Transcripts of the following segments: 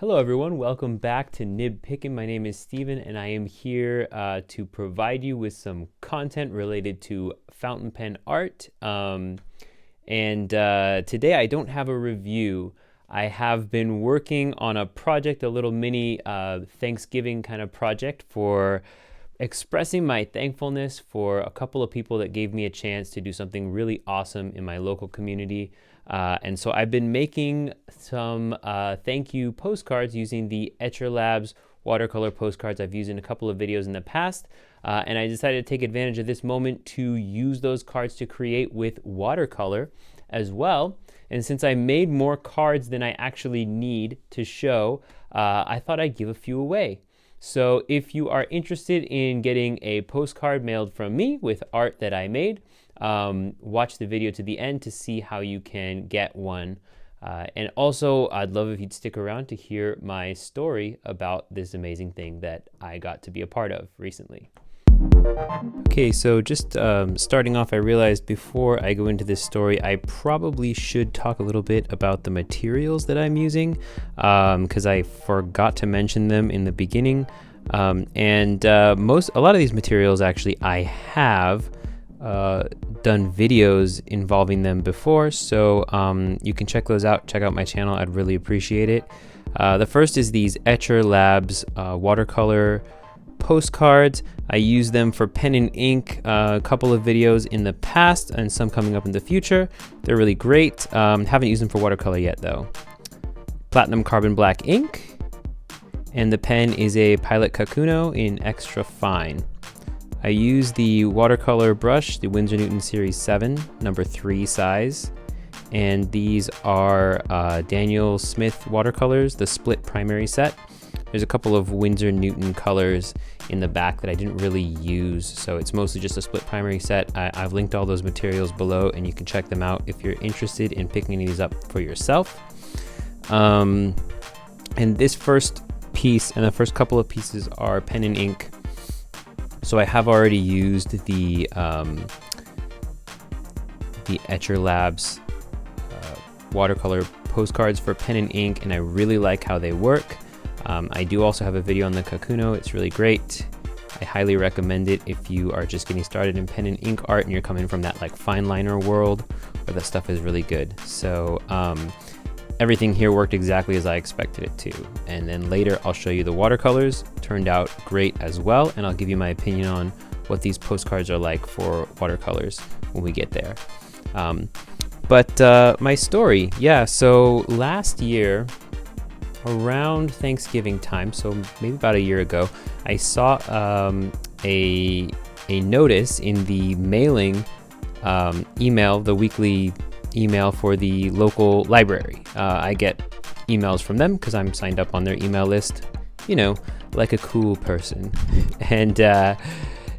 Hello everyone, welcome back to Nib Pickin'. My name is Steven and I am here to provide you with some content related to fountain pen art. Today I don't have a review. I have been working on a project, a little mini Thanksgiving kind of project for expressing my thankfulness for a couple of people that gave me a chance to do something really awesome in my local community. And so I've been making some thank you postcards using the Etchr Lab's watercolor postcards I've used in a couple of videos in the past. And I decided to take advantage of this moment to use those cards to create with watercolor as well. And since I made more cards than I actually need to show, I thought I'd give a few away. So if you are interested in getting a postcard mailed from me with art that I made, watch the video to the end to see how you can get one. And also, I'd love if you'd stick around to hear my story about this amazing thing that I got to be a part of recently. Okay, so just starting off, I realized before I go into this story, I probably should talk a little bit about the materials that I'm using, because I forgot to mention them in the beginning. A lot of these materials actually I have done videos involving them before, so you can check those out. Check out my channel, I'd really appreciate it. The first is these Etchr Labs watercolor postcards. I use them for pen and ink, a couple of videos in the past and some coming up in the future. They're really great. Haven't used them for watercolor yet though. Platinum carbon black ink, and the pen is a Pilot Kakuno in Extra Fine. I use the watercolor brush, the Winsor Newton Series 7, number 3 size, and these are Daniel Smith watercolors, the split primary set. There's a couple of Winsor Newton colors in the back that I didn't really use, so it's mostly just a split primary set. I've linked all those materials below and you can check them out if you're interested in picking these up for yourself. And this first piece and the first couple of pieces are pen and ink. So I have already used the Etchr Labs watercolor postcards for pen and ink, and I really like how they work. I do also have a video on the Kakuno. It's really great. I highly recommend it if you are just getting started in pen and ink art and you're coming from that like fine liner world where that stuff is really good. So everything here worked exactly as I expected it to. And then later I'll show you the watercolors. Turned out great as well, and I'll give you my opinion on what these postcards are like for watercolors when we get there. My story, yeah, so last year, around Thanksgiving time, so maybe about a year ago, I saw a notice in the mailing email, the weekly email for the local library. I get emails from them because I'm signed up on their email list, you know, like a cool person. And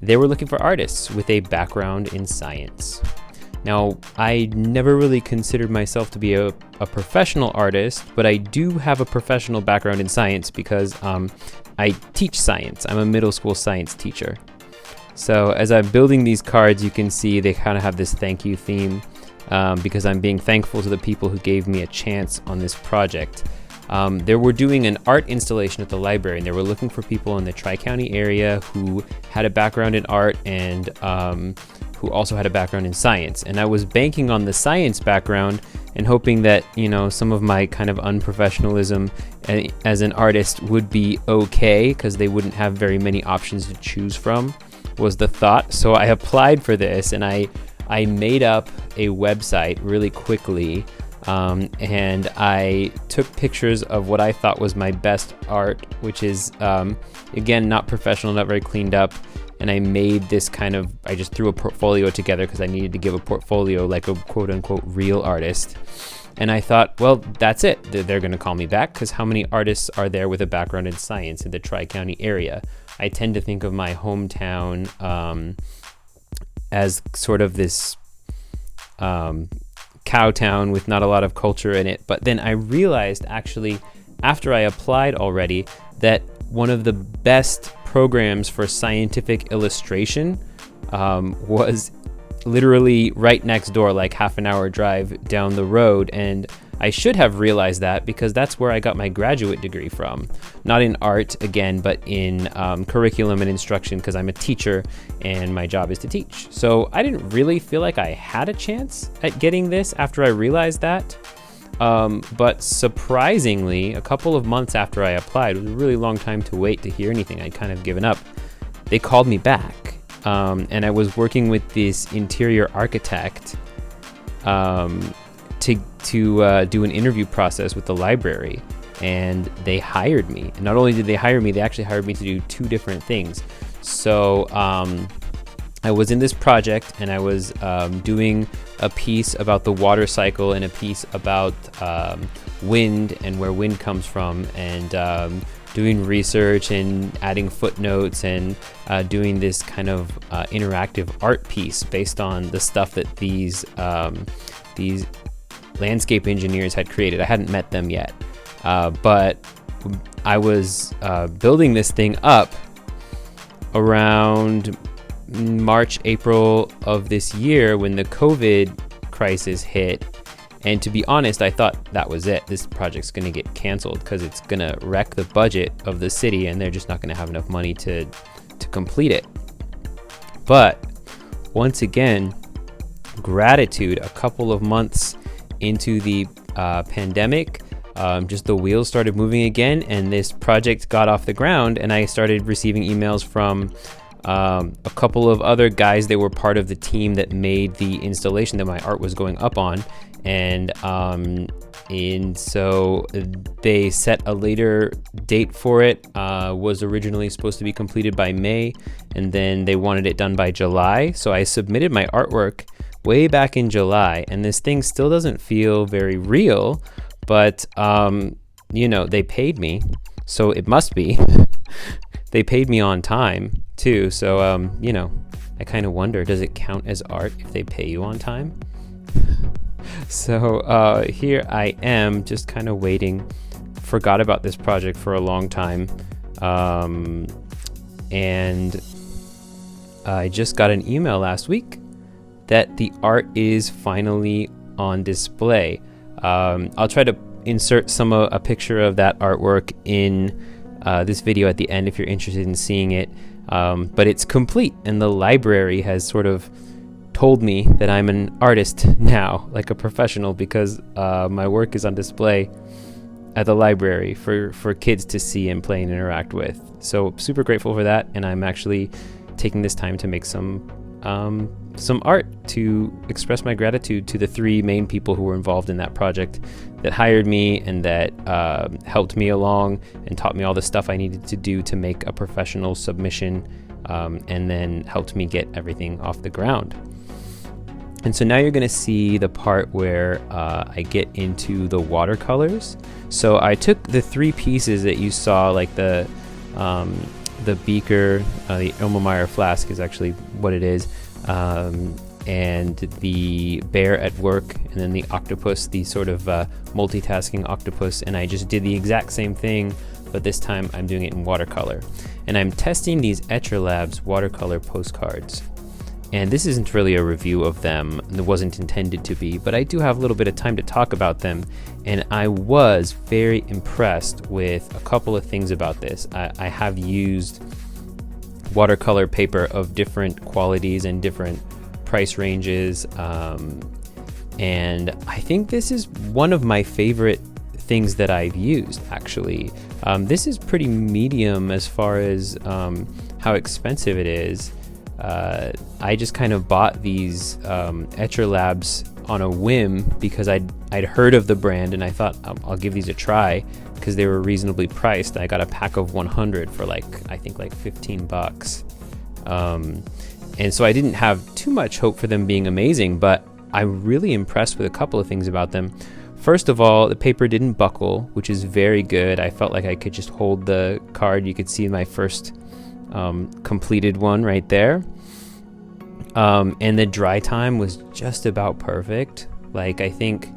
they were looking for artists with a background in science. Now, I never really considered myself to be a professional artist, but I do have a professional background in science because I teach science. I'm a middle school science teacher. So as I'm building these cards, you can see they kind of have this thank you theme because I'm being thankful to the people who gave me a chance on this project. They were doing an art installation at the library, and they were looking for people in the Tri-County area who had a background in art and who also had a background in science. And I was banking on the science background and hoping that, you know, some of my kind of unprofessionalism as an artist would be okay because they wouldn't have very many options to choose from, was the thought. So I applied for this, and I made up a website really quickly, and I took pictures of what I thought was my best art, which is, again, not professional, not very cleaned up. And I made this I just threw a portfolio together because I needed to give a portfolio like a quote unquote real artist. And I thought, well, that's it. They're going to call me back because how many artists are there with a background in science in the Tri-County area? I tend to think of my hometown as sort of this cow town with not a lot of culture in it. But then I realized actually after I applied already that one of the best programs for scientific illustration was literally right next door, like half an hour drive down the road. And I should have realized that because that's where I got my graduate degree from. Not in art, again, but in curriculum and instruction, because I'm a teacher and my job is to teach. So I didn't really feel like I had a chance at getting this after I realized that. But surprisingly, a couple of months after I applied, it was a really long time to wait to hear anything. I'd kind of given up. They called me back, and I was working with this interior architect to do an interview process with the library, and they hired me. And not only did they hire me, they actually hired me to do 2 different things. So I was in this project, and I was doing a piece about the water cycle and a piece about wind and where wind comes from, and doing research and adding footnotes, and doing this kind of interactive art piece based on the stuff that these landscape engineers had created. I hadn't met them yet, but I was building this thing up around March, April of this year when the COVID crisis hit. And to be honest, I thought that was it. This project's going to get canceled because it's going to wreck the budget of the city, and they're just not going to have enough money to complete it. But once again, gratitude, a couple of months into the pandemic, just the wheels started moving again, and this project got off the ground, and I started receiving emails from a couple of other guys that were part of the team that made the installation that my art was going up on. And so they set a later date for it. Was originally supposed to be completed by May, and then they wanted it done by July. So I submitted my artwork way back in July, and this thing still doesn't feel very real, but they paid me, so it must be. They paid me on time too, so I kind of wonder, does it count as art if they pay you on time? So here I am, just kind of waiting. Forgot about this project for a long time, and I just got an email last week that the art is finally on display. I'll try to insert a picture of that artwork in this video at the end if you're interested in seeing it, but it's complete, and the library has sort of told me that I'm an artist now, like a professional, because my work is on display at the library for kids to see and play and interact with. So super grateful for that, and I'm actually taking this time to make some art to express my gratitude to the 3 main people who were involved in that project, that hired me and that helped me along and taught me all the stuff I needed to do to make a professional submission, and then helped me get everything off the ground. And so now you're going to see the part where I get into the watercolors. So I took the 3 pieces that you saw, like the beaker, the Erlenmeyer flask is actually what it is, and the bear at work, and then the octopus, the sort of multitasking octopus, and I just did the exact same thing, but this time I'm doing it in watercolor. And I'm testing these Etchr Lab's watercolor postcards. And this isn't really a review of them, it wasn't intended to be, but I do have a little bit of time to talk about them, and I was very impressed with a couple of things about this. I have used watercolor paper of different qualities and different price ranges, and I think this is one of my favorite things that I've used, actually. This is pretty medium as far as how expensive it is. I just kind of bought these Etchr Labs on a whim because I'd heard of the brand, and I thought I'll give these a try because they were reasonably priced. I got a pack of 100 for I think $15. And so I didn't have too much hope for them being amazing, but I'm really impressed with a couple of things about them. First of all, the paper didn't buckle, which is very good. I felt like I could just hold the card. You could see my first completed one right there, and the dry time was just about perfect. I think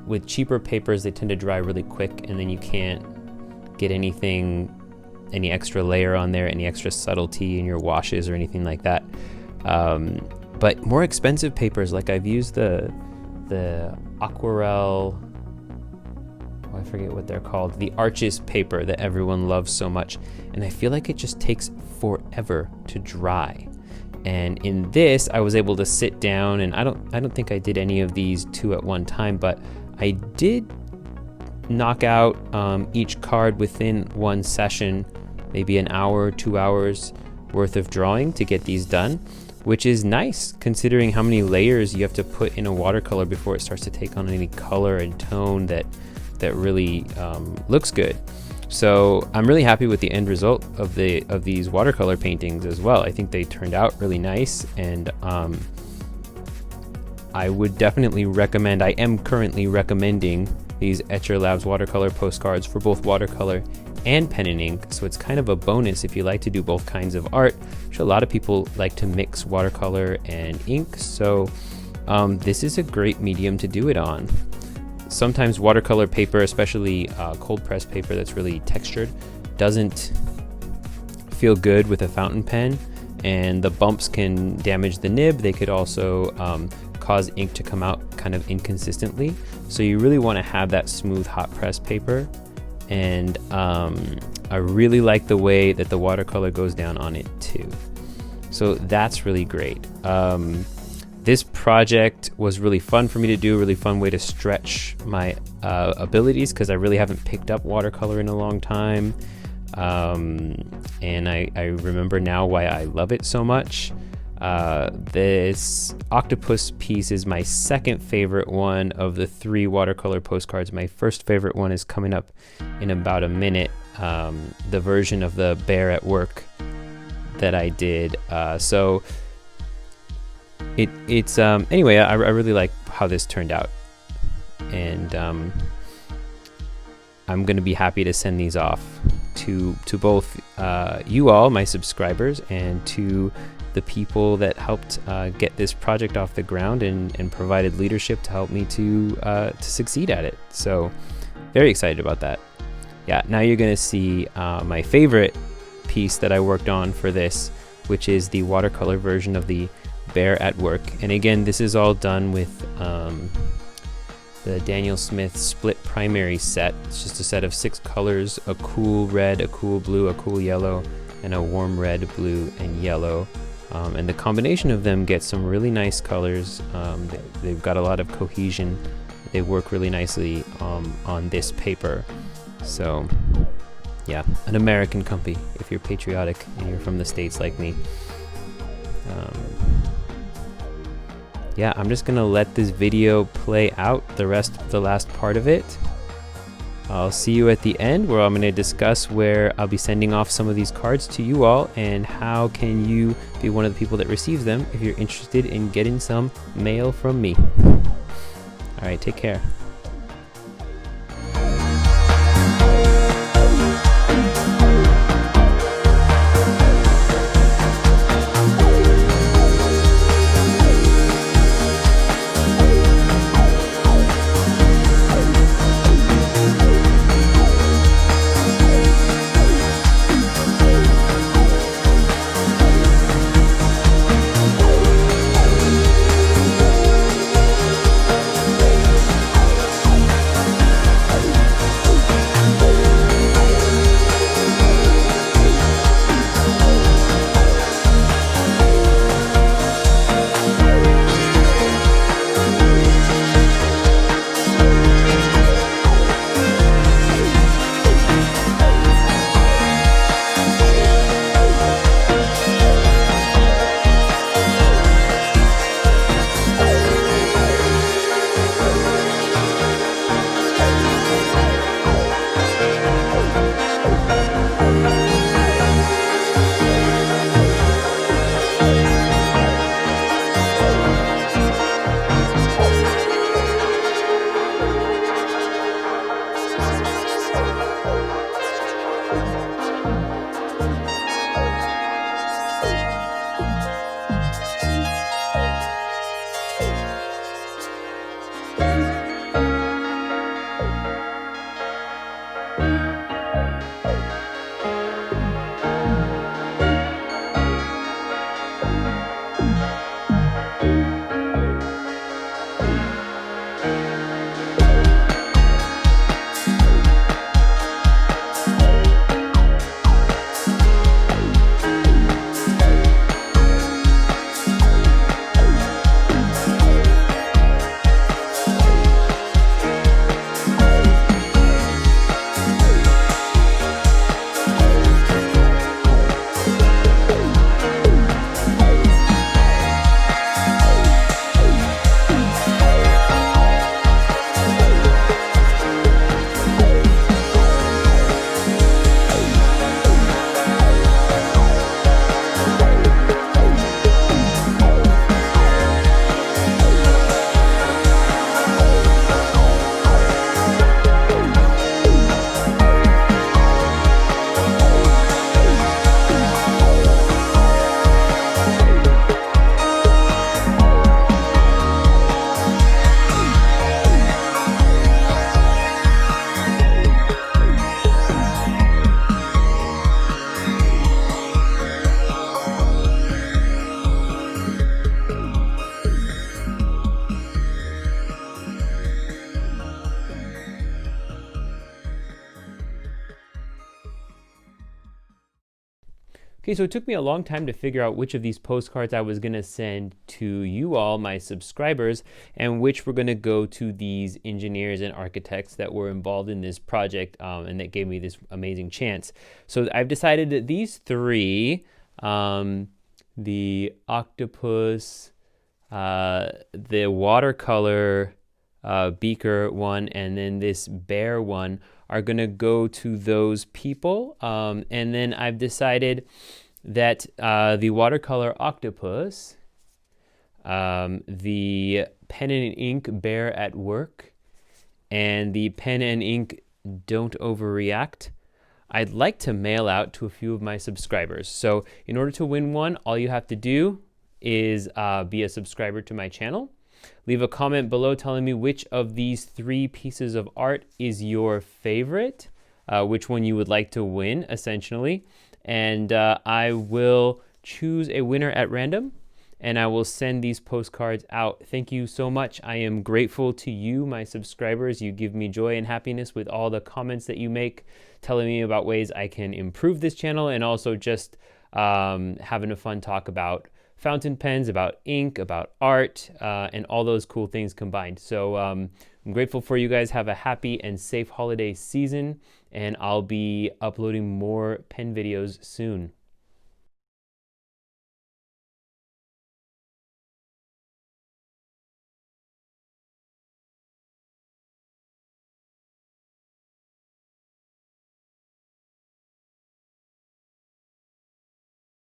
with cheaper papers they tend to dry really quick, and then you can't get any extra layer on there, any extra subtlety in your washes or anything like that. But more expensive papers, I've used the the aquarelle, I forget what they're called, the Arches paper that everyone loves so much. And I feel like it just takes forever to dry. And in this, I was able to sit down, and I don't think I did any of these two at one time, but I did knock out each card within one session, maybe an hour, 2 hours worth of drawing to get these done, which is nice considering how many layers you have to put in a watercolor before it starts to take on any color and tone that really looks good. So I'm really happy with the end result of these watercolor paintings as well. I think they turned out really nice, and I would definitely recommend, I am currently recommending these Etchr Labs watercolor postcards for both watercolor and pen and ink. So it's kind of a bonus if you like to do both kinds of art. I'm sure a lot of people like to mix watercolor and ink, so this is a great medium to do it on. Sometimes watercolor paper, especially cold press paper that's really textured, doesn't feel good with a fountain pen, and the bumps can damage the nib. They could also cause ink to come out kind of inconsistently. So you really want to have that smooth hot press paper, and I really like the way that the watercolor goes down on it too. So that's really great. This project was really fun for me to do, a really fun way to stretch my abilities, because I really haven't picked up watercolor in a long time. And I remember now why I love it so much. This octopus piece is my second favorite one of the 3 watercolor postcards. My first favorite one is coming up in about a minute, the version of the bear at work that I did. So it's anyway, I really like how this turned out, and I'm gonna be happy to send these off to both you all, my subscribers, and to the people that helped get this project off the ground and provided leadership to help me to succeed at it. So very excited about that. Yeah, now you're gonna see my favorite piece that I worked on for this, which is the watercolor version of the bear at work. And again, this is all done with the Daniel Smith split primary set. It's just a set of 6 colors: a cool red, a cool blue, a cool yellow, and a warm red, blue, and yellow. And the combination of them gets some really nice colors. They've got a lot of cohesion. They work really nicely on this paper. So yeah, an American company if you're patriotic and you're from the States like me. Yeah, I'm just gonna let this video play out the last part of it. I'll see you at the end, where I'm gonna discuss where I'll be sending off some of these cards to you all, and how can you be one of the people that receives them if you're interested in getting some mail from me. All right, take care. Okay, so it took me a long time to figure out which of these postcards I was going to send to you all, my subscribers, and which were going to go to these engineers and architects that were involved in this project, and that gave me this amazing chance. So I've decided that these three, the octopus, the watercolor beaker one, and then this bear one, are going to go to those people. And then I've decided that the watercolor octopus, the pen and ink bear at work, and the pen and ink don't overreact, I'd like to mail out to a few of my subscribers. So in order to win one, all you have to do is be a subscriber to my channel. Leave a comment below telling me which of these three pieces of art is your favorite, which one you would like to win, essentially. And I will choose a winner at random, and I will send these postcards out. Thank you so much. I am grateful to you, my subscribers. You give me joy and happiness with all the comments that you make, telling me about ways I can improve this channel, and also just having a fun talk about fountain pens, about ink, about art, and all those cool things combined. So I'm grateful for you guys. Have a happy and safe holiday season, and I'll be uploading more pen videos soon.